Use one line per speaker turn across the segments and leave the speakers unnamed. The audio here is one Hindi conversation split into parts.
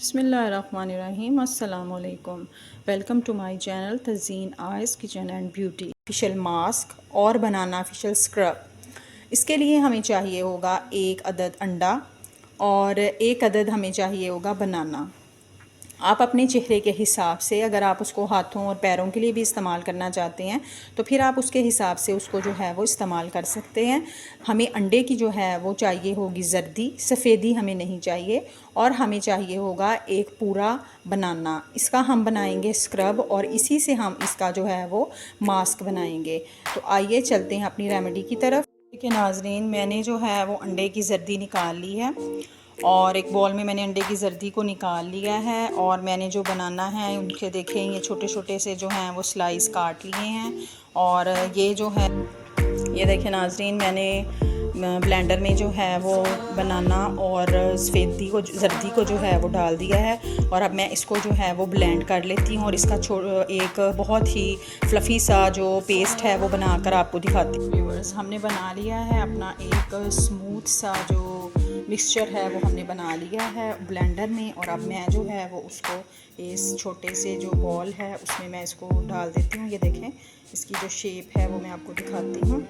बिस्मिल्लाहिर्रहमानिर्रहीम अस्सलामुअलैकुम। Welcome to my channel Tazeen eyes kitchen and beauty. Facial mask और बनाना फेशियल स्क्रब। इसके लिए हमें चाहिए होगा एक अदद अंडा और एक अदद हमें चाहिए होगा बनाना। आप अपने चेहरे के हिसाब से, अगर आप उसको हाथों और पैरों के लिए भी इस्तेमाल करना चाहते हैं तो फिर आप उसके हिसाब से उसको जो है वो इस्तेमाल कर सकते हैं। हमें अंडे की जो है वो चाहिए होगी जर्दी, सफ़ेदी हमें नहीं चाहिए। और हमें चाहिए होगा एक पूरा बनाना। इसका हम बनाएंगे स्क्रब और इसी से हम इसका जो है वो मास्क बनाएंगे। तो आइए चलते हैं अपनी रेमेडी की तरफ। देखिए नाजरीन, मैंने जो है वो अंडे की जर्दी निकाल ली है और एक बॉल में मैंने अंडे की जर्दी को निकाल लिया है। और मैंने जो बनाना है उनके देखें ये छोटे छोटे से जो हैं वो स्लाइस काट लिए हैं। और ये जो है ये देखें नाजरीन, मैंने ब्लेंडर में जो है वो बनाना और सफ़ेदी को, जर्दी को जो है वो डाल दिया है। और अब मैं इसको जो है वो ब्लेंड कर लेती हूँ और इसका एक बहुत ही फ्लफ़ी सा जो पेस्ट है वो बनाकर आपको दिखाती हूँ। व्यूअर्स, हमने बना लिया है अपना एक स्मूथ सा जो मिक्सचर है वो हमने बना लिया है ब्लेंडर में। और अब मैं जो है वो उसको इस छोटे से जो बॉल है उसमें मैं इसको डाल देती हूँ। ये देखें, इसकी जो शेप है वो मैं आपको दिखाती हूँ।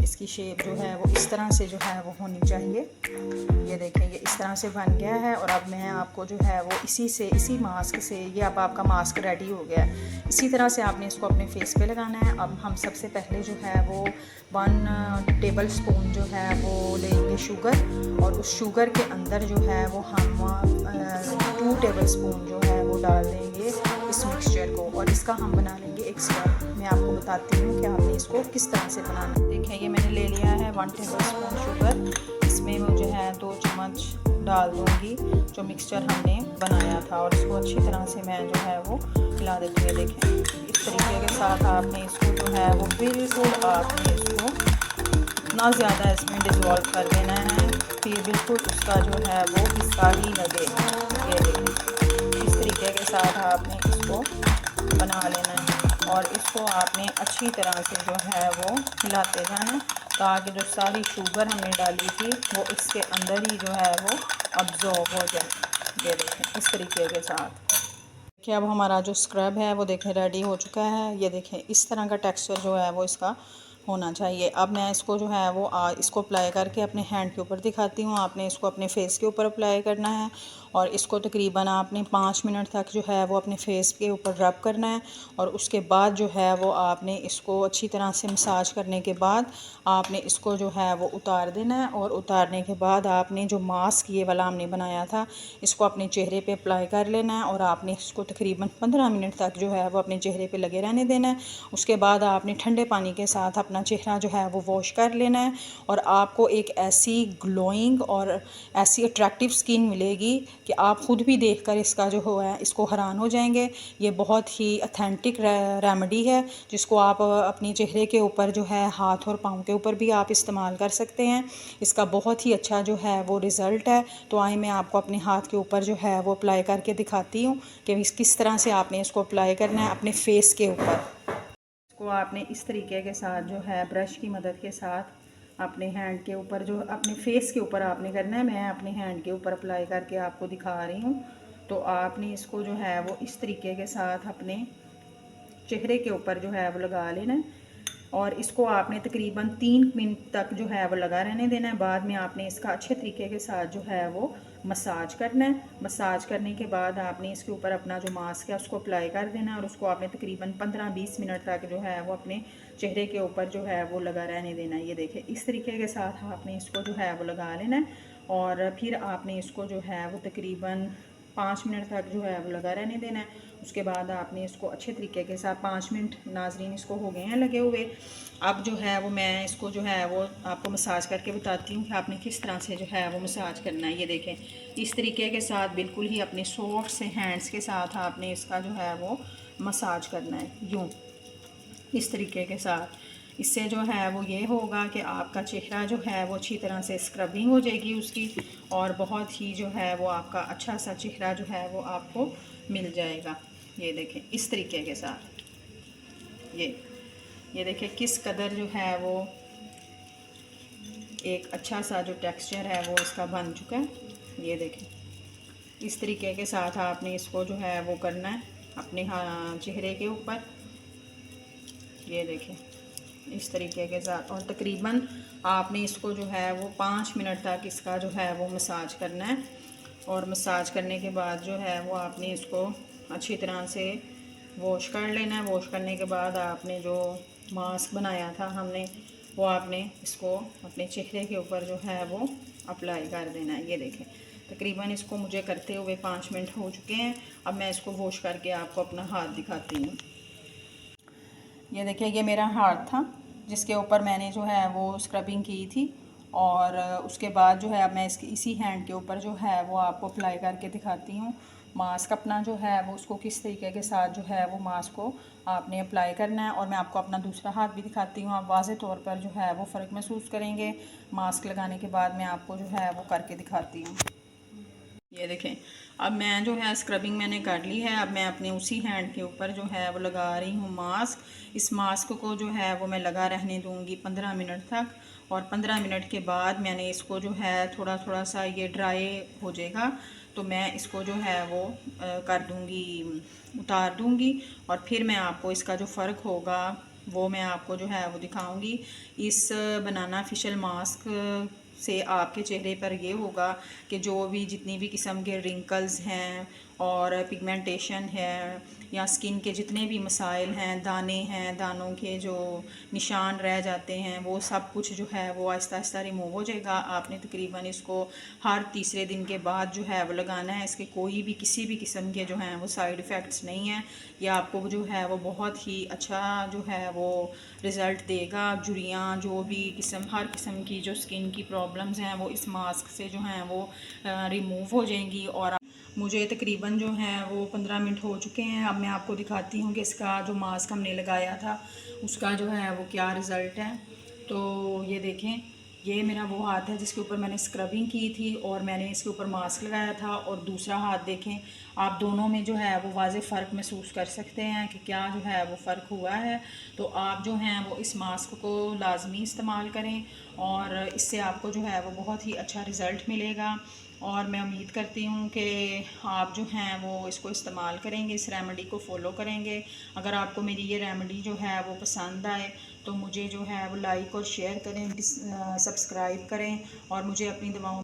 इसकी शेप जो है वो इस तरह से जो है वो होनी चाहिए। ये देखें, ये इस तरह से बन गया है। और अब मैं आपको जो है वो इसी मास्क से, ये अब आपका मास्क रेडी हो गया है। इसी तरह से आपने इसको अपने फेस पे लगाना है। अब हम सबसे पहले जो है वो 1 टेबल स्पून जो है वो लेंगे शुगर। और उस शुगर के अंदर जो है वो हम 2 टेबल स्पून जो है वो डाल देंगे इस मिक्सचर को। और इसका हम बना लेंगे एक स्क्रब। मैं आपको बताती हूँ कि आपने इसको किस तरह से बनाना है। देखें, ये मैंने ले लिया है 1 टेबल स्पून शुगर। इसमें मैं जो है 2 चम्मच डाल दूँगी जो मिक्सचर हमने बनाया था। और इसको अच्छी तरह से मैं जो है वो मिला देती हूँ। देखें, इस तरीके के साथ आपने इसको जो है वो बिल्कुल आपने इसको इतना ज़्यादा इसमें डिज़ोल्व कर देना है कि बिल्कुल उसका जो है वो हिस्सा ही लगे। ये देखें, इस तरीके के साथ आपने इसको बना लेना है। और इसको आपने अच्छी तरह से जो है वो मिलाते जाना ताकि जो सारी शुगर हमने डाली थी वो इसके अंदर ही जो है वो अब्जॉर्ब हो जाए। ये देखें, इस तरीके के साथ। देखिए, अब हमारा जो स्क्रब है वो देखें रेडी हो चुका है। ये देखें, इस तरह का टेक्सचर जो है वो इसका होना चाहिए। अब मैं इसको जो है वो इसको अप्लाई करके अपने हैंड के ऊपर दिखाती हूँ। आपने इसको अपने फेस के ऊपर अप्लाई करना है और इसको तकरीबन आपने 5 मिनट तक जो है वो अपने फेस के ऊपर रब करना है। और उसके बाद जो है वो आपने इसको अच्छी तरह से मसाज करने के बाद आपने इसको जो है वो उतार देना है। और उतारने के बाद आपने जो मास्क ये वाला हमने बनाया था इसको अपने चेहरे पे अप्लाई कर लेना है। और आपने इसको तकरीबन 15 मिनट तक जो है वो अपने चेहरे पे लगे रहने देना है। उसके बाद आपने ठंडे पानी के साथ अपना चेहरा जो है वो वॉश कर लेना है। और आपको एक ऐसी ग्लोइंग और ऐसी अट्रैक्टिव स्किन मिलेगी कि आप ख़ुद भी देखकर इसका जो है इसको हैरान हो जाएंगे। ये बहुत ही ऑथेंटिक रेमेडी है जिसको आप अपने चेहरे के ऊपर जो है हाथ और पाँव के ऊपर भी आप इस्तेमाल कर सकते हैं। इसका बहुत ही अच्छा जो है वो रिज़ल्ट है। तो आइए मैं आपको अपने हाथ के ऊपर जो है वो अप्लाई करके दिखाती हूँ कि किस तरह से आपने इसको अप्लाई करना है अपने फेस के ऊपर। इसको आपने इस तरीके के साथ जो है ब्रश की मदद के साथ अपने हैंड के ऊपर, जो अपने फेस के ऊपर आपने करना है। मैं अपने हैंड के ऊपर अप्लाई करके आपको दिखा रही हूँ। तो आपने इसको जो है वो इस तरीके के साथ अपने चेहरे के ऊपर जो है वो लगा लेना है। और इसको आपने तकरीबन 3 मिनट तक जो है वो लगा रहने देना है। बाद में आपने इसका अच्छे तरीके के साथ जो है वो मसाज करना है। मसाज करने के बाद आपने इसके ऊपर अपना जो मास्क है उसको अप्लाई कर देना है। और उसको आपने तकरीबन 15-20 मिनट तक जो है वो अपने चेहरे के ऊपर जो है वो लगा रहने देना है। ये देखें, इस तरीके के साथ आपने इसको जो है वो लगा लेना है। और फिर आपने इसको जो है वो तकरीबन 5 मिनट तक जो है वो लगा रहने देना है। उसके बाद आपने इसको अच्छे तरीके के साथ 5 मिनट नाजरीन इसको हो गए हैं लगे हुए। अब जो है वो मैं इसको जो है वो आपको मसाज करके बताती हूँ कि आपने किस तरह से जो है वो मसाज करना है। ये देखें, इस तरीके के साथ बिल्कुल ही अपने सॉफ्ट से हैंड्स के साथ आपने इसका जो है वो मसाज करना है, यूँ इस तरीके के साथ। इससे जो है वो ये होगा कि आपका चेहरा जो है वो अच्छी तरह से स्क्रबिंग हो जाएगी उसकी। और बहुत ही जो है वो आपका अच्छा सा चेहरा जो है वो आपको मिल जाएगा। ये देखें, इस तरीके के साथ ये देखें किस कदर जो है वो एक अच्छा सा जो टेक्सचर है वो इसका बन चुका है। ये देखें, इस तरीके के साथ आपने इसको जो है वो करना है अपने चेहरे के ऊपर। ये देखें इस तरीके के साथ, और तकरीबन आपने इसको जो है वो 5 मिनट तक इसका जो है वो मसाज करना है। और मसाज करने के बाद जो है वो आपने इसको अच्छी तरह से वॉश कर लेना है। वॉश करने के बाद आपने जो मास्क बनाया था हमने, वो आपने इसको अपने चेहरे के ऊपर जो है वो अप्लाई कर देना है। ये देखें तकरीबन इसको मुझे करते हुए 5 मिनट हो चुके हैं। अब मैं इसको वॉश करके आपको अपना हाथ दिखाती हूँ। ये देखिए ये मेरा हाथ था जिसके ऊपर मैंने जो है वो स्क्रबिंग की थी, और उसके बाद जो है अब मैं इसके इसी हैंड के ऊपर जो है वो आपको अप्लाई करके दिखाती हूँ मास्क अपना जो है वो, उसको किस तरीके के साथ जो है वो मास्क को आपने अप्लाई करना है। और मैं आपको अपना दूसरा हाथ भी दिखाती हूँ, आप वाज़े तौर पर जो है वो फ़र्क महसूस करेंगे। मास्क लगाने के बाद मैं आपको जो है वो करके दिखाती हूँ। ये देखें अब मैं जो है स्क्रबिंग मैंने कर ली है। अब मैं अपने उसी हैंड के ऊपर जो है वो लगा रही हूँ मास्क। इस मास्क को जो है वो मैं लगा रहने दूँगी 15 मिनट तक, और 15 मिनट के बाद मैंने इसको जो है थोड़ा थोड़ा सा ये ड्राई हो जाएगा तो मैं इसको जो है वो कर दूँगी, उतार दूँगी, और फिर मैं आपको इसका जो फ़र्क होगा वो मैं आपको जो है वो दिखाऊंगी। इस बनाना फेशियल मास्क से आपके चेहरे पर ये होगा कि जो भी जितनी भी किस्म के रिंकल्स हैं और पिगमेंटेशन है या स्किन के जितने भी मसाइल हैं, दाने हैं, दानों के जो निशान रह जाते हैं, वो सब कुछ जो है वो आहिस्ता आहिस्ता रिमूव हो जाएगा। आपने तकरीबन इसको हर तीसरे दिन के बाद जो है वो लगाना है। इसके कोई भी किसी भी किस्म के जो हैं वो साइड इफ़ेक्ट्स नहीं हैं। यह आपको जो है वो बहुत ही अच्छा जो है वो रिज़ल्ट देगा। झुर्रियाँ जो भी हर किस्म की जो स्किन की प्रॉब्लम्स हैं वो इस मास्क से जो हैं वो रिमूव हो जाएंगी। और मुझे तकरीबन जो है वो 15 मिनट हो चुके हैं। अब मैं आपको दिखाती हूँ कि इसका जो मास्क हमने लगाया था उसका जो है वो क्या रिज़ल्ट है। तो ये देखें ये मेरा वो हाथ है जिसके ऊपर मैंने स्क्रबिंग की थी और मैंने इसके ऊपर मास्क लगाया था, और दूसरा हाथ देखें आप, दोनों में जो है वो वाज़े फ़र्क महसूस कर सकते हैं कि क्या जो है वो फ़र्क हुआ है। तो आप जो हैं वो इस मास्क को लाजमी इस्तेमाल करें और इससे आपको जो है वो बहुत ही अच्छा रिज़ल्ट मिलेगा। और मैं उम्मीद करती हूँ कि आप जो हैं वो इसको इस्तेमाल करेंगे, इस रेमेडी को फॉलो करेंगे। अगर आपको मेरी ये रेमेडी जो है वो पसंद आए तो मुझे जो है वो लाइक और शेयर करें, सब्सक्राइब करें और मुझे अपनी दुआओं